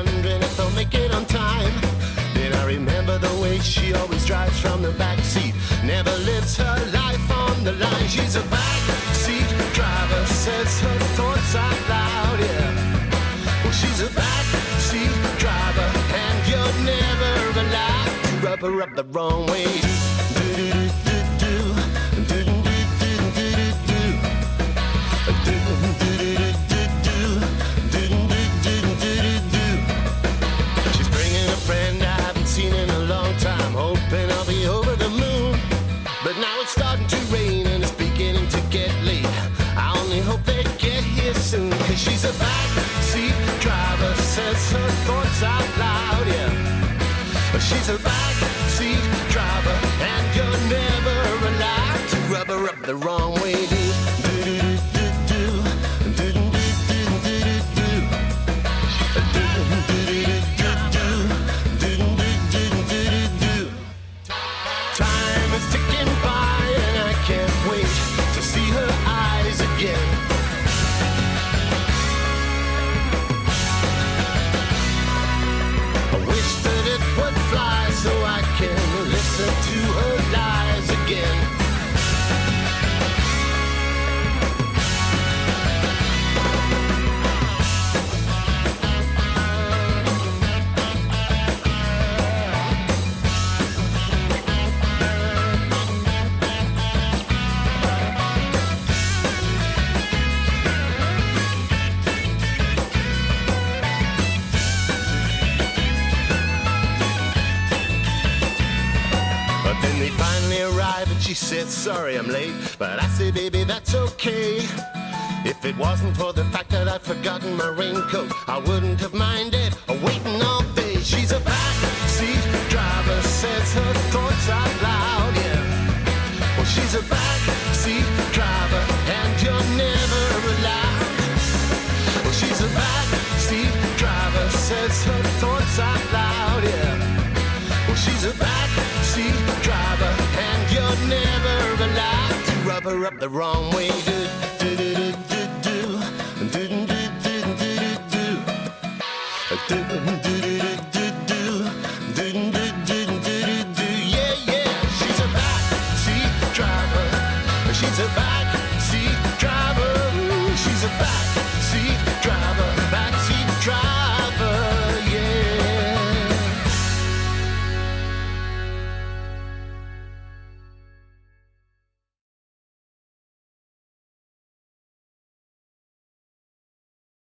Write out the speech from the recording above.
wondering if they'll make it on time. Then I remember the way she always drives from the back seat, never lives her life on the line. She's a back seat driver, says her thoughts out loud, yeah. Well, she's a back seat driver, and you're never allowed to rub her up the wrong way. She's bringing a friend I haven't seen in a long time, hoping I'll be over the moon. But now it's starting to rain and it's beginning to get late. I only hope they get here soon, 'cause she's a backseat driver, says her thoughts out loud, yeah. She's a backseat driver, and you're never allowed to rub her up the wrong way. Time is ticking by and I can't wait to see her eyes again. I wish that it would fly so I can listen to her lies again. Then they finally arrive and she said, sorry I'm late. But I say, baby, that's okay. If it wasn't for the fact that I'd forgotten my raincoat, I wouldn't have minded waiting all day. She's a backseat driver, says her thoughts out loud, yeah. Well, she's a backseat driver, and you're never allowed. Well, she's a backseat driver, says her thoughts out loud, yeah. Well, she's a backseat driver, and you're never allowed to rub her up the wrong way. Do